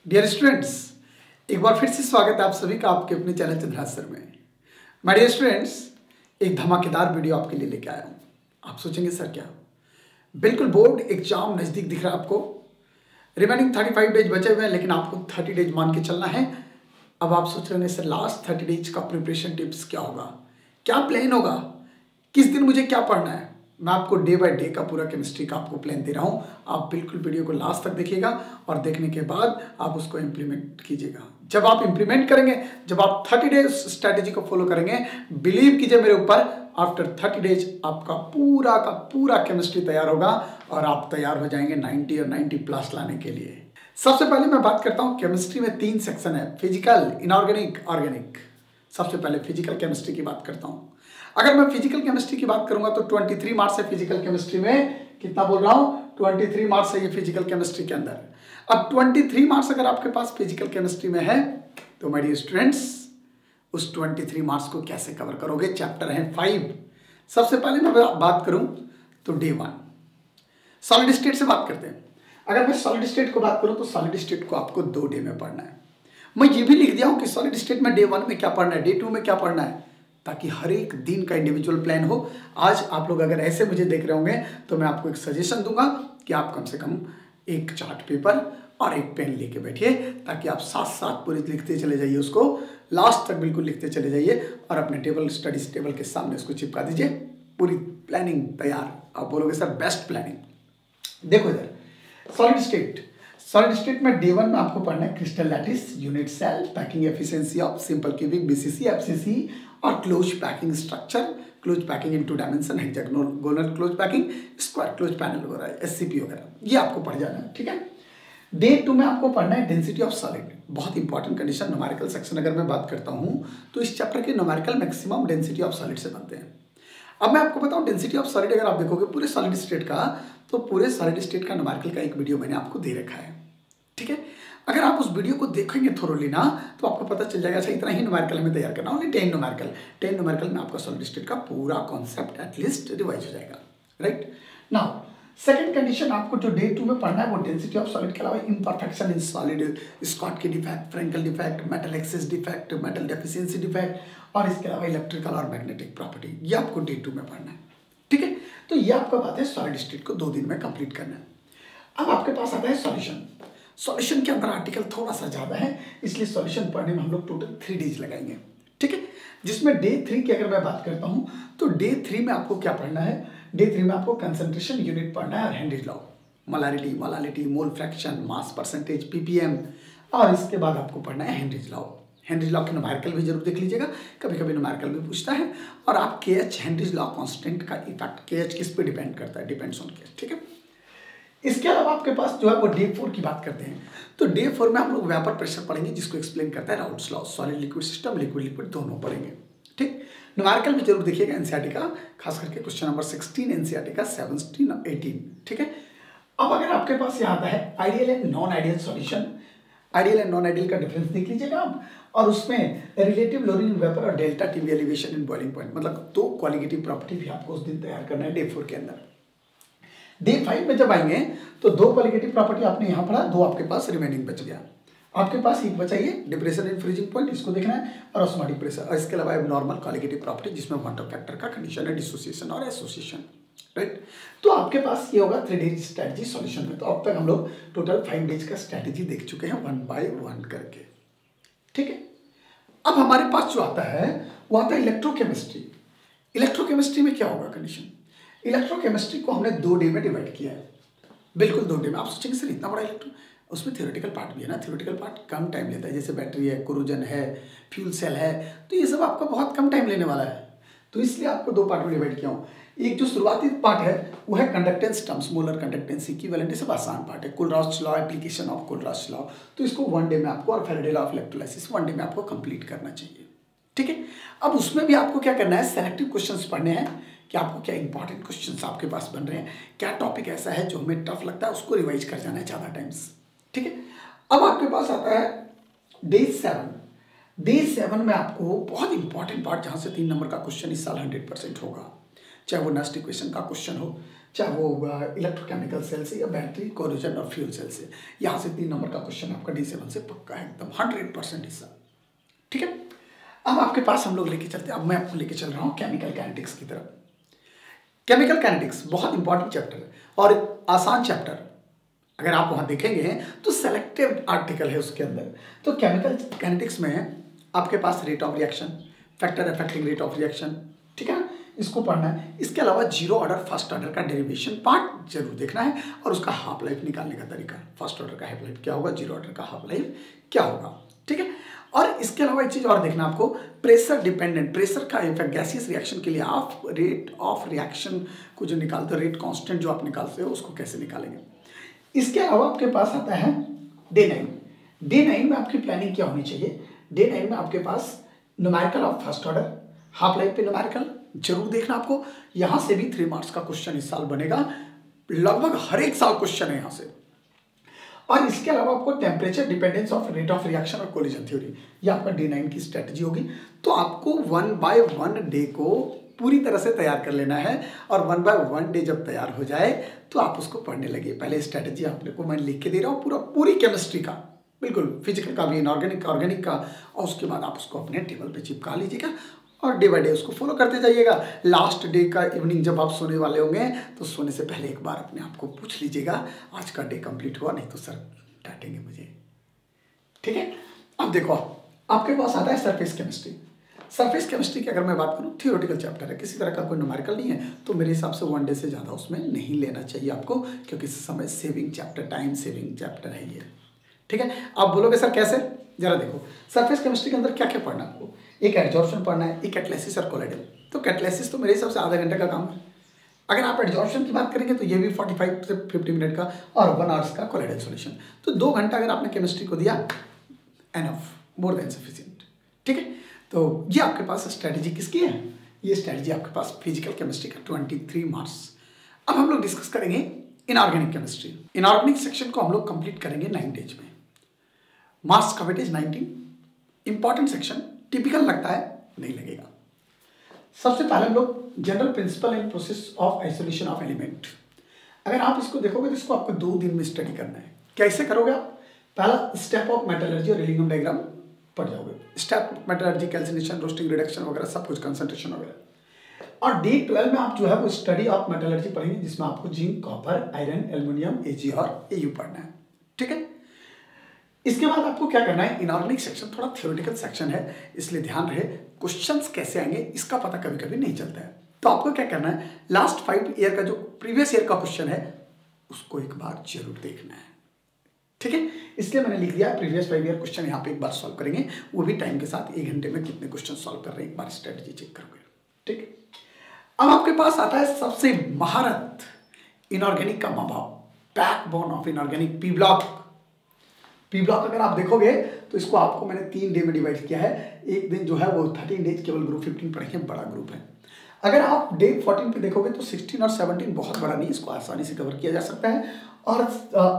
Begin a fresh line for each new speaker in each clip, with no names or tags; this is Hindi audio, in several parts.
डियर स्टूडेंट्स, एक बार फिर से स्वागत है आप सभी का आपके अपने चैनल चंद्रहास सर में। माय डियर स्टूडेंट्स, एक धमाकेदार वीडियो आपके लिए लेके आया हूँ। आप सोचेंगे सर क्या, बिल्कुल बोर्ड एग्जाम नज़दीक दिख रहा है आपको। रिमेनिंग 35 डेज बचे हुए हैं, लेकिन आपको 30 डेज मान के चलना है। अब आप सोच रहे हैं सर लास्ट 30 डेज का प्रिपरेशन टिप्स क्या होगा, क्या प्लान होगा, किस दिन मुझे क्या पढ़ना है। मैं आपको डे बाय डे का पूरा केमिस्ट्री का आपको प्लान दे रहा हूँ। आप बिल्कुल वीडियो को लास्ट तक देखिएगा और देखने के बाद आप उसको इम्प्लीमेंट कीजिएगा। जब आप इम्प्लीमेंट करेंगे, जब आप 30 डेज स्ट्रैटेजी को फॉलो करेंगे, बिलीव कीजिए मेरे ऊपर, आफ्टर 30 डेज आपका पूरा का पूरा केमिस्ट्री तैयार होगा और आप तैयार हो जाएंगे 90 और 90 प्लस लाने के लिए। सबसे पहले मैं बात करता हूँ, केमिस्ट्री में 3 सेक्शन है, फिजिकल, इनऑर्गेनिक, ऑर्गेनिक। सबसे पहले फिजिकल केमिस्ट्री की बात करता हूँ। अगर मैं फिजिकल केमिस्ट्री की बात करूंगा तो 23 मार्क्स है फिजिकल केमिस्ट्री में। कितना बोल रहा हूं, 23 मार्क्स है ये फिजिकल केमिस्ट्री के अंदर। अब 23 मार्क्स अगर आपके पास फिजिकल केमिस्ट्री में है तो माय डियर स्टूडेंट्स, उस 23 मार्क्स को कैसे कवर करोगे। चैप्टर है 5। सबसे पहले मैं बात करूं तो डे 1 सॉलिड स्टेट से बात करते हैं। अगर मैं सॉलिड स्टेट को बात करूं तो सॉलिड स्टेट को आपको 2 डे में पढ़ना है। मैं ये भी लिख दिया हूं कि सॉलिड स्टेट में डे 1 में क्या पढ़ना है, डे 2 में क्या पढ़ना है, ताकि हर एक दिन का इंडिविजुअल प्लान हो। आज आप लोग अगर ऐसे मुझे देख रहे होंगे तो मैं आपको एक सजेशन दूंगा कि आप कम से कम एक चार्ट पेपर और एक पेन लेके बैठिए, ताकि आप साथ साथ पूरी लिखते चले जाइए, उसको लास्ट तक बिल्कुल लिखते चले जाइए और अपने टेबल, स्टडीज टेबल के सामने उसको चिपका दीजिए। पूरी प्लानिंग तैयार। आप बोलोगे सर बेस्ट प्लानिंग। देखो इधर सॉलिड स्टेट में डे 1 में आपको पढ़ना है crystal lattice, unit cell, packing efficiency of simple cubic, BCC, FCC और close packing structure, close packing in 2 dimension, hexagonal close packing, square close panel वगैरह, एससीपी वगैरह, ये आपको पढ़ जाना है। ठीक है। डे 2 में आपको पढ़ना है डेंसिटी ऑफ सॉलिड, बहुत इंपॉर्टेंट कंडीशन। न्यूमेरिकल सेक्शन अगर मैं बात करता हूं तो इस चैप्टर के numerical maximum density of solid से बनते हैं। अब मैं आपको बताऊं डेंसिटी ऑफ सॉलिड, अगर आप देखोगे पूरे सॉलिड स्टेट का, तो पूरे सॉलिड स्टेट का न्यूमेरिकल का एक वीडियो मैंने आपको दे रखा है। ठीक है। अगर आप उस वीडियो को देखेंगे थोरोली ना, तो आपको पता चल जाएगा अच्छा इतना ही न्यूमेरिकल हमें तैयार करना, ओनली 10 न्यूमेरिकल में आपका सॉलिड स्टेट का पूरा कॉन्सेप्ट एटलीस्ट रिवाइज हो जाएगा। राइट नाउ सेकंड कंडीशन आपको जो डे 2 में पढ़ना है वो डेंसिटी ऑफ सॉलिड के अलावा imperfection in solid, Schottky defect, Frenkel defect, metal excess defect, metal deficiency defect और इसके अलावा इलेक्ट्रिकल और मैग्नेटिक प्रॉपर्टी, ये आपको डे 2 में पढ़ना है। ठीक है। तो ये आपका बात है, सॉलिड स्टेट को 2 दिन में कंप्लीट करना है। अब आपके पास आता है सॉल्यूशन। सॉल्यूशन के अंदर आर्टिकल थोड़ा सा ज़्यादा है, इसलिए सॉल्यूशन पढ़ने में हम लोग टोटल 3 डेज लगाएंगे। ठीक है। जिसमें डे 3 की अगर मैं बात करता हूं तो डे 3 में आपको क्या पढ़ना है, डे 3 में आपको कंसंट्रेशन यूनिट पढ़ना है और Henry's law, molarity, mole fraction, mass percentage, ppm, और इसके बाद आपको पढ़ना है हेनरीज लॉ। हेनरीज लॉ के न्यूमेरिकल भी जरूर देख लीजिएगा, कभी कभी न्यूमेरिकल भी पूछता है। और आप KH, हेनरीज लॉ कांस्टेंट का इफेक्ट, KH किस पे डिपेंड करता है, डिपेंड्स ऑन KH। ठीक है। इसके अलावा आपके पास जो है वो डे 4 की बात करते हैं, तो डे 4 में हम लोग वेपर प्रेशर पढ़ेंगे, जिसको एक्सप्लेन करता है routes law, solid liquid system, liquid दोनों पढ़ेंगे। ठीक। न्यूमेरिकल भी जरूर देखिएगा एनसीईआरटी का, खास करके क्वेश्चन नंबर 16, एनसीईआरटी का 17 और 18। ठीक है। अब अगर आपके पास यहाँ आता है ideal and non ideal solution, ideal and non ideal का डिफरेंस देख लीजिएगा आप, और उसमें रिलेटिव लोडिंग इन वेपर और delta TV elevation in boiling point, मतलब 2 क्वालिटेटिव प्रॉपर्टी भी आपको उस दिन तैयार करना है डे 4 के अंदर। डे 5 में जब आएंगे तो 2 क्वालिटेटिव प्रॉपर्टी आपने यहां पढ़ा, 2 आपके पास रिमेनिंग बच गया। आपके पास एक बचा ये डिप्रेशन इन फ्रीजिंग पॉइंट, इसको देखना है, और ऑस्मोटिक प्रेशर, और इसके अलावा नॉर्मल क्वालिटेटिव प्रॉपर्टी जिसमें क्वांटम फैक्टर का कंडीशन है, डिसोसिएशन और एसोसिएशन। राइट। तो आपके पास ये होगा 3 डेज स्ट्रेटजी सॉल्यूशन में। तो अब तक हम लोग टोटल 5 डेज का स्ट्रेटजी देख चुके हैं 1 by 1 करके। ठीक है। अब हमारे पास जो आता है वो आता है इलेक्ट्रोकेमिस्ट्री। इलेक्ट्रोकेमिस्ट्री में क्या होगा कंडीशन, इलेक्ट्रोकेमिस्ट्री को हमने 2 डे में डिवाइड किया है, बिल्कुल 2 डे में। आप सोचेंगे सर इतना बड़ा इलेक्ट्रो, उसमें थ्योरेटिकल पार्ट भी है ना, थ्योरेटिकल पार्ट कम टाइम लेता है, जैसे बैटरी है, कोरोजन है, फ्यूल सेल है, तो ये सब आपका बहुत कम टाइम लेने वाला है, तो इसलिए आपको 2 पार्ट में डिवाइड किया हूँ। एक जो शुरुआती पार्ट है वो है conductance terms, molar conductance equivalent, सब आसान पार्ट है, कुलरॉच लॉ, एप्लीकेशन ऑफ कुलरॉच लॉ, तो इसको 1 डे में आपको, और Faraday law of electrolysis 1 day में आपको कंप्लीट करना चाहिए। ठीक है। अब उसमें भी आपको क्या करना है, सेलेक्टिव क्वेश्चंस पढ़ने हैं कि आपको क्या इंपॉर्टेंट क्वेश्चंस आपके पास बन रहे हैं, क्या टॉपिक ऐसा है जो हमें टफ लगता है, उसको रिवाइज कर जाना है ज़्यादा टाइम्स। ठीक है। अब आपके पास आता है डे 7। डे 7 में आपको बहुत इंपॉर्टेंट पार्ट, जहाँ से 3 नंबर का क्वेश्चन इस साल 100% होगा, चाहे वो नेक्स्ट इक्वेशन का क्वेश्चन हो, चाहे वो इलेक्ट्रोकेमिकल सेल से या बैटरी कोरोजन और फ्यूल सेल से। यहाँ से 3 नंबर का क्वेश्चन आपका D7 से पक्का है एकदम 100% हिस्सा। ठीक है, अब आपके पास हम लोग लेके चलते हैं, अब मैं आपको लेके चल रहा हूँ केमिकल काइनेटिक्स की तरफ। केमिकल काइनेटिक्स बहुत इंपॉर्टेंट चैप्टर है और आसान चैप्टर। अगर आप वहाँ देखेंगे तो सेलेक्टिव आर्टिकल है उसके अंदर। तो केमिकल काइनेटिक्स में आपके पास rate of reaction, factor affecting rate of reaction, ठीक है, इसको पढ़ना है। इसके अलावा जीरो ऑर्डर फर्स्ट ऑर्डर का डेरिवेशन पार्ट जरूर देखना है और उसका हाफ लाइफ निकालने का तरीका। फर्स्ट ऑर्डर का हाफ लाइफ क्या होगा, जीरो ऑर्डर का हाफ लाइफ क्या होगा, ठीक है। और इसके अलावा एक चीज और देखना आपको, प्रेशर डिपेंडेंट, प्रेशर का इफेक्ट गैसियस रिएक्शन के लिए आप रेट ऑफ रिएक्शन को जो निकालते हो, रेट कांस्टेंट जो आप निकालते हो उसको कैसे निकालेंगे। इसके अलावा आपके पास आता है डे 9। डे 9 में आपकी प्लानिंग क्या होनी चाहिए, डे 9 में आपके पास numerical of first order, half life पे न्यूमेरिकल जरूर देखना आपको। यहां से भी 3 मार्क्स का क्वेश्चन इस साल बनेगा, लगभग हर एक साल क्वेश्चन है यहां से। और इसके अलावा आपको temperature dependence of rate of reaction और कोलिजन थ्योरी, ये आपका डे 9 की स्ट्रेटजी होगी। तो आपको 1 बाय 1 डे को पूरी तरह से तैयार कर लेना है और 1 बाय 1 डे जब तैयार हो जाए तो आप उसको पढ़ने लगे। पहले स्ट्रेटजी आपने को मैं लिख के दे रहा हूँ पूरी केमिस्ट्री का, बिल्कुल फिजिकल का भी, इनऑर्गेनिक का, ऑर्गेनिक का, और उसके बाद आप उसको अपने टेबल पे चिपका लीजिएगा और डे बाय डे उसको फॉलो करते जाइएगा। लास्ट डे का इवनिंग जब आप सोने वाले होंगे तो सोने से पहले एक बार अपने आप को पूछ लीजिएगा आज का डे कंप्लीट हुआ, नहीं तो सर डांटेंगे मुझे, ठीक है। अब देखो आपके पास आता है सरफेस केमिस्ट्री। सरफेस केमिस्ट्री की अगर मैं बात करूँ थियोरेटिकल चैप्टर है, किसी तरह का कोई न्यूमेरिकल नहीं है, तो मेरे हिसाब से 1 डे से ज़्यादा उसमें नहीं लेना चाहिए आपको, क्योंकि इस समय saving chapter, time saving chapter है ये, ठीक है। आप बोलोगे सर कैसे, जरा देखो सरफेस केमिस्ट्री के अंदर क्या क्या पढ़ना है आपको। एक एडजॉर्प्शन पढ़ना है, एक कैटालिसिस और कोलाइडल। तो कैटालिसिस तो मेरे हिसाब से आधा घंटे का काम है। अगर आप एडजॉर्प्शन की बात करेंगे तो ये भी 45 से 50 मिनट का, और 1 आवर्स का कोलाइडल सॉल्यूशन। तो 2 घंटा अगर आपने केमिस्ट्री को दिया, एनफ, मोर देन सफिशिएंट, ठीक है। तो ये आपके पास स्ट्रेटजी किसकी है, ये स्ट्रेटजी आपके पास फिजिकल केमिस्ट्री का 23 मार्क्स। अब हम लोग डिस्कस करेंगे इनऑर्गेनिक केमिस्ट्री। इनऑर्गेनिक सेक्शन को हम लोग कंप्लीट करेंगे 9 डेज में। मार्क्स का वेटेज 19। इंपॉर्टेंट सेक्शन, टिपिकल लगता है, नहीं लगेगा। सबसे पहले हम लोग general principle and process of isolation of element, अगर आप इसको देखोगे तो इसको आपको 2 दिन में स्टडी करना है। कैसे करोगे आप, पहला स्टेप ऑफ मेटलर्जी और रिलिंगम डायग्राम पढ़ जाओगे। Step metallurgy, calcination, roasting, reduction वगैरह सब कुछ, कंसंट्रेशन वगैरह। और डे 12 में आप जो है वो स्टडी ऑफ मेटलर्जी पढ़ेंगे, जिसमें आपको zinc, copper, iron, aluminium, Ag और Au पढ़ना है, ठीक है। इसके बाद आपको क्या करना है, इनऑर्गेनिक सेक्शन थोड़ा थ्योरेटिकल सेक्शन है, इसलिए ध्यान रहे क्वेश्चंस कैसे आएंगे इसका पता कभी कभी नहीं चलता है। तो आपको क्या करना है, लास्ट 5 ईयर का जो प्रीवियस ईयर का क्वेश्चन है उसको एक बार जरूर देखना है, ठीक है। इसलिए मैंने लिख दिया प्रीवियस 5 ईयर क्वेश्चन यहाँ पे एक बार सॉल्व करेंगे, वो भी टाइम के साथ 1 घंटे में कितने क्वेश्चन सॉल्व कर रहे हैं एक बार स्ट्रेटजी चेक करोगे, ठीक है। अब आपके पास आता है सबसे महारत, इनऑर्गेनिक का माँ बाप, backbone of inorganic, P block. P block अगर आप देखोगे तो इसको आपको मैंने 3 डे में डिवाइड किया है। एक दिन जो है वो 13 डेज केवल ग्रुप 15 पढ़ेंगे, बड़ा ग्रुप है। अगर आप डे 14 पे देखोगे तो 16 और 17 बहुत बड़ा नहीं, इसको आसानी से कवर किया जा सकता है। और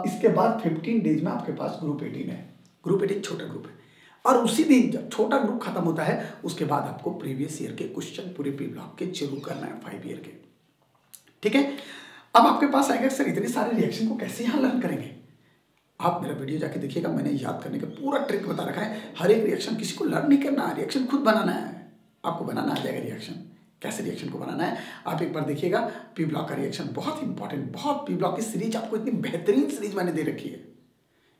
इसके बाद 15 डेज में आपके पास ग्रुप 18 है। ग्रुप 18 छोटा ग्रुप है, और उसी दिन जब छोटा ग्रुप खत्म होता है उसके बाद आपको प्रीवियस ईयर के क्वेश्चन पूरे पी ब्लॉक के जरूर करना है, 5 ईयर के, ठीक है। अब आपके पास आएगा सर इतने सारे रिएक्शन को कैसे यहाँ लर्न करेंगे। आप मेरा वीडियो जाके देखिएगा, मैंने याद करने का पूरा ट्रिक बता रखा है। हर एक रिएक्शन किसी को लर्न नहीं करना है, रिएक्शन खुद बनाना है। आपको बनाना आ जाएगा रिएक्शन, कैसे रिएक्शन को बनाना है आप एक बार देखिएगा। पी ब्लॉक का रिएक्शन बहुत इंपॉर्टेंट, बहुत पी ब्लॉक की सीरीज आपको इतनी बेहतरीन सीरीज मैंने दे रखी है,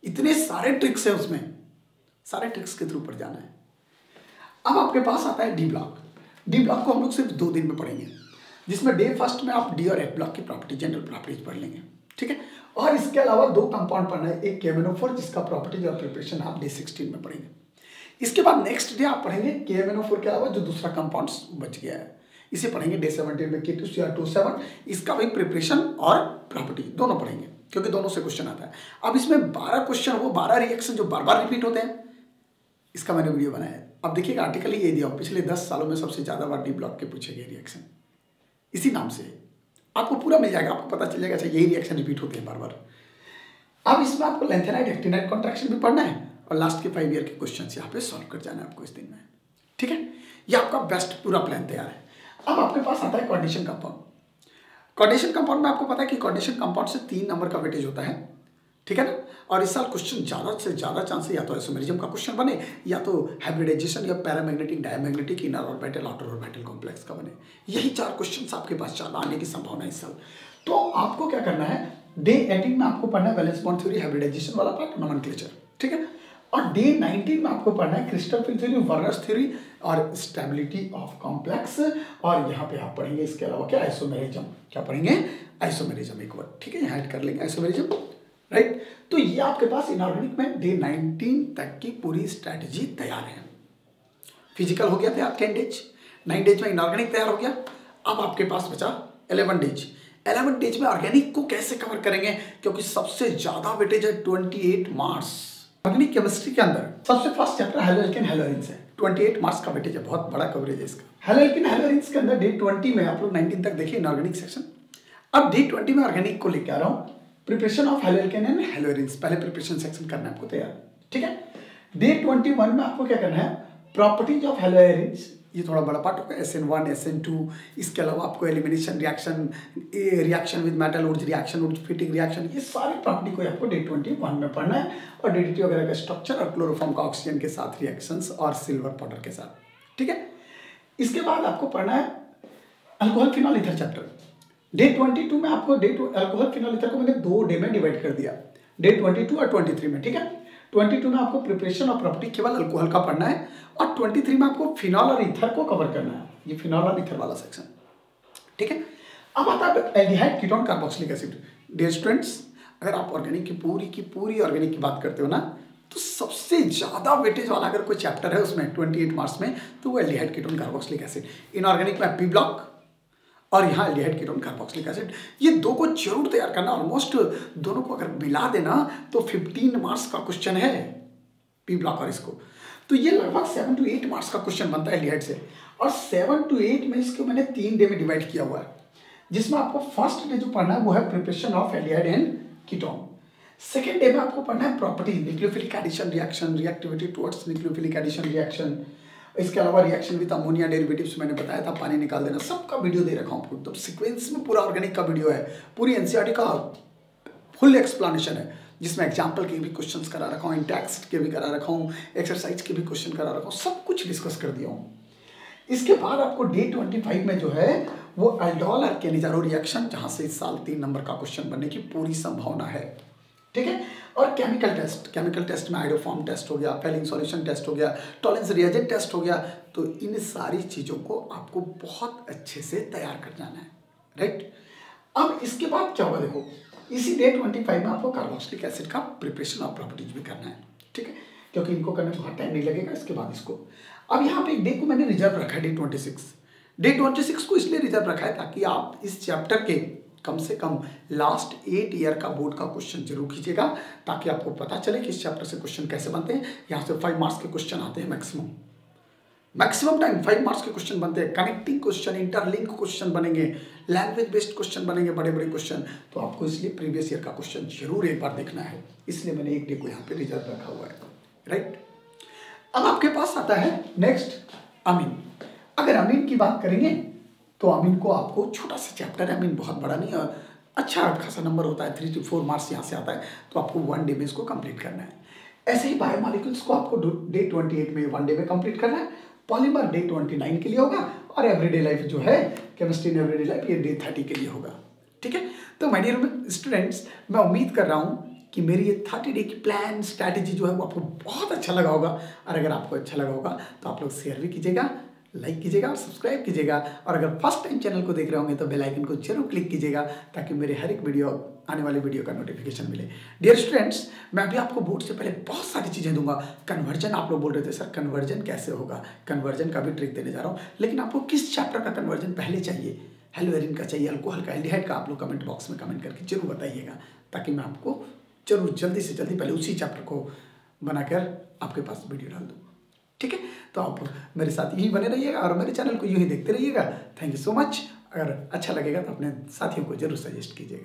इतने सारे ट्रिक्स है उसमें, सारे ट्रिक्स के थ्रू पर जाना है। अब आपके पास आता है डी ब्लॉक। डी ब्लॉक को हम लोग सिर्फ 2 दिन में पढ़ेंगे, जिसमें डे फर्स्ट में आप डी और एफ ब्लॉक की प्रॉपर्टी, जनरल प्रॉपर्टीज पढ़ लेंगे, ठीक है। और इसके अलावा 2 कंपाउंड पढ़ना है, एक KMnO4 जिसका प्रॉपर्टीज और प्रिपरेशन आप डे 16 में पढ़ेंगे। इसके बाद नेक्स्ट डे आप पढ़ेंगे KMnO4 के अलावा जो दूसरा कंपाउंड बच गया है, इसे पढ़ेंगे डे 17 में K2Cr27, इसका भी प्रिपरेशन और प्रॉपर्टी दोनों पढ़ेंगे, क्योंकि दोनों से क्वेश्चन आता है। अब इसमें 12 क्वेश्चन, वो 12 रिएक्शन जो बार बार रिपीट होते हैं, इसका मैंने वीडियो बनाया है। अब देखिएगा आर्टिकल ही ये दिया, पिछले 10 सालों में सबसे ज्यादा बार डी ब्लॉक के पूछे गए रिएक्शन इसी नाम से आपको पूरा मिल जाएगा, आपको पता चल जाएगा अच्छा यही रिएक्शन रिपीट होते हैं बार बार। अब इसमें आपको लेंथेनाइट एक्टिनाइट कॉन्ट्रैक्शन भी पढ़ना है, और लास्ट के 5 ईयर के क्वेश्चन यहाँ पे सॉल्व कर जाना है आपको इस दिन में, ठीक है। ये आपका बेस्ट पूरा प्लान तैयार है। अब आपके पास आता है कोऑर्डिनेशन कंपाउंड। कोऑर्डिनेशन कंपाउंड में आपको पता है कि कोऑर्डिनेशन कंपाउंड से 3 नंबर का वेटेज होता है, ठीक है ना। और इस साल क्वेश्चन ज़्यादा से ज़्यादा चांस है या तो आइसोमेरिज्म का क्वेश्चन बने या तो हाइब्रिडाइजेशन या paramagnetic diamagnetic inner orbital outer orbital complex का बने। यही 4 क्वेश्चन आपके पास ज़्यादा आने की संभावना है इस साल। तो आपको क्या करना है, डे 18 में आपको पढ़ना है वैलेंस बॉन्ड थ्योरी, हाइब्रिडाइजेशन वाला पार्ट, नोमेनक्लेचर, ठीक है। और डे 19 में आपको पढ़ना है crystal field theory, Werner's theory और स्टेबिलिटी ऑफ कॉम्प्लेक्स। और यहाँ पे आप पढ़ेंगे इसके अलावा क्या, आइसोमेरिज्म। क्या पढ़ेंगे, आइसोमेरिज्म एक बार, ठीक है, यहाँ ऐड कर लेंगे आइसोमेरिज्म, राइट। तो ये आपके पास इनऑर्गेनिक में डे 19 तक की पूरी स्ट्रैटेजी तैयार है। फिजिकल हो गया था 10 डेज, 9 डेज में इनऑर्गेनिक तैयार हो गया। अब आपके पास बचा 11 डेज। 11 डेज में ऑर्गेनिक को कैसे कवर करेंगे, क्योंकि सबसे ज्यादा वेटेज है 28 मार्क्स। ऑर्गेनिक केमिस्ट्री के अंदर सबसे फर्स्ट चैप्टर हैलोएल्केन हैलोएरिन्स है, 28 मार्क्स का वेटेज है, बहुत बड़ा कवरेज है इसका। हैलोएल्केन हैलोएरिन्स के अंदर डे 20 में आप लोग 19 तक देखिए इनऑर्गेनिक सेक्शन। अब डे 20 में ऑर्गेनिक को लेकर आ रहा हूँ, प्रिपरेशन ऑफ हैलोएल्केन एंड हैलोएरिन्स, पहले प्रिपरेशन सेक्शन करना है आपको तैयार, ठीक है। डे 21 में आपको क्या करना है, प्रॉपर्टीज ऑफ हैलोएरिन्स, ये थोड़ा बड़ा पार्ट होगा, SN1 SN2। इसके अलावा आपको elimination reaction, reaction with metal Wurtz, reaction Wurtz Fittig reaction, ये सारी प्रॉपर्टी को आपको डे 21 में पढ़ना है। और DDT वगैरह का स्ट्रक्चर और क्लोरोफॉर्म का ऑक्सीजन के साथ रिएक्शंस और सिल्वर पाउडर के साथ, ठीक है। इसके बाद आपको पढ़ना है alcohol phenol ether chapter. Day 22 में आपको अल्कोहल फिनॉल ईथर को मैंने 2 डे में डिवाइड कर दिया, डे 22 और 23 में, ठीक है। 22 में आपको प्रिपरेशन और प्रॉपर्टी केवल अल्कोहल का पढ़ना है और 23 में आपको फिनॉल और ईथर को कवर करना है, ये फिनॉल और ईथर वाला सेक्शन, ठीक है। अब आता है aldehyde ketone carboxylic acid. Dear students, अगर आप ऑर्गेनिक की पूरी ऑर्गेनिक की बात करते हो ना, तो सबसे ज्यादा वेटेज वाला अगर कोई चैप्टर है उसमें 28 मार्क्स में, तो वो aldehyde ketone carboxylic acid. Inorganic में पी ब्लॉक और यहाँ एल्डिहाइड कीटोन कार्बोक्सिलिक एसिड, ये 2 को जरूर तैयार करना। ऑलमोस्ट दोनों को अगर मिला देना तो 15 मार्क्स का क्वेश्चन है पी ब्लॉक और इसको। तो ये लगभग 7 to 8 मार्क्स का क्वेश्चन बनता है एल्डिहाइड से। और 7 to 8 में इसको मैंने 3 डे में डिवाइड किया हुआ है, जिसमें आपको फर्स्ट डे जो पढ़ना है वो है preparation of aldehyde and ketone. Second day में आपको पढ़ना है property, nucleophilic addition reaction, reactivity towards nucleophilic addition reaction. इसके अलावा रिएक्शन विद अमोनिया डेरिवेटिव्स मैंने बताया था, पानी निकाल देना, सबका वीडियो दे रखा हूँ आपको। तो सीक्वेंस में पूरा ऑर्गेनिक का वीडियो है, पूरी एनसीईआरटी का फुल एक्सप्लेनेशन है, जिसमें एग्जाम्पल के भी क्वेश्चंस करा रखा हूँ, इंटेक्स्ट के भी करा रखा हूँ, एक्सरसाइज के भी क्वेश्चन करा रखा हूँ, सब कुछ डिस्कस कर दिया हूँ। इसके बाद आपको डे 25 में जो है वो अल्डोल और केनिजारो रिएक्शन, जहाँ से इस साल 3 नंबर का क्वेश्चन बनने की पूरी संभावना है, ठीक है। और केमिकल टेस्ट में आइडोफॉर्म टेस्ट हो गया, फेलिंग सॉल्यूशन टेस्ट हो गया, टॉलरेंस रिएजेंट टेस्ट हो गया। तो इन सारी चीज़ों को आपको बहुत अच्छे से तैयार कर जाना है, राइट। अब इसके बाद क्या होगा, देखो इसी डे 25 में आपको कार्बोक्सिलिक एसिड का प्रिपरेशन और प्रॉपर्टीज भी करना है, ठीक है, क्योंकि इनको करने में बहुत टाइम नहीं लगेगा। इसके बाद इसको अब यहाँ पे एक डे को मैंने रिजर्व रखा है, डे 26। डे 26 को इसलिए रिजर्व रखा है ताकि आप इस चैप्टर के कम से कम लास्ट 8 ईयर का बोर्ड का क्वेश्चन जरूर कीजिएगा, ताकि आपको पता चले कि इस चैप्टर से क्वेश्चन कैसे बनते हैं। यहाँ से 5 मार्क्स के क्वेश्चन आते हैं मैक्सिमम टाइम 5 मार्क्स के क्वेश्चन बनते हैं। कनेक्टिंग क्वेश्चन, इंटरलिंक क्वेश्चन बनेंगे, लैंग्वेज बेस्ड क्वेश्चन बनेंगे, बड़े बड़े क्वेश्चन। तो आपको इसलिए प्रीवियस ईयर का क्वेश्चन जरूर एक बार देखना है, इसलिए मैंने एक डे को यहाँ पे रिजर्व रखा हुआ है, राइट। अब आपके पास आता है नेक्स्ट अमीन। अगर अमीन की बात करेंगे तो अमीन को आपको छोटा सा चैप्टर है, अमीन बहुत बड़ा नहीं, अच्छा खासा नंबर होता है, 3 to 4 मार्क्स यहाँ से आता है। तो आपको 1 डे में इसको कंप्लीट करना है। ऐसे ही बायोमॉलिक्यूल्स को आपको डे 28 में 1 डे में कंप्लीट करना है। पॉलीमर डे 29 के लिए होगा और एवरीडे लाइफ जो है केमिस्ट्री इन एवरीडे लाइफ, ये डे 30 के लिए होगा, ठीक है। तो माय डियर स्टूडेंट्स, मैं उम्मीद कर रहा हूँ कि मेरी ये 30 डे की प्लान स्ट्रैटेजी जो है वो आपको बहुत अच्छा लगा होगा। और अगर आपको अच्छा लगा होगा तो आप लोग शेयर भी कीजिएगा, लाइक कीजिएगा और सब्सक्राइब कीजिएगा। और अगर फर्स्ट टाइम चैनल को देख रहे होंगे तो बेल आइकन को जरूर क्लिक कीजिएगा, ताकि मेरे हर एक वीडियो, आने वाले वीडियो का नोटिफिकेशन मिले। डियर स्टूडेंट्स, मैं अभी आपको बोर्ड से पहले बहुत सारी चीज़ें दूंगा। कन्वर्जन, आप लोग बोल रहे थे सर कन्वर्जन कैसे होगा, कन्वर्जन का भी ट्रिक देने जा रहा हूँ। लेकिन आपको किस चैप्टर का कन्वर्जन पहले चाहिए, हेलोएरिन का चाहिए, अल्कोहल का, एल्डिहाइड का, आप लोग कमेंट बॉक्स में कमेंट करके जरूर बताइएगा, ताकि मैं आपको जरूर जल्दी से जल्दी पहले उसी चैप्टर को बनाकर आपके पास वीडियो डाल दूँ, ठीक है। तो आप मेरे साथ यही बने रहिएगा और मेरे चैनल को यूँ ही देखते रहिएगा। Thank you so much. अगर अच्छा लगेगा तो अपने साथियों को जरूर सजेस्ट कीजिएगा।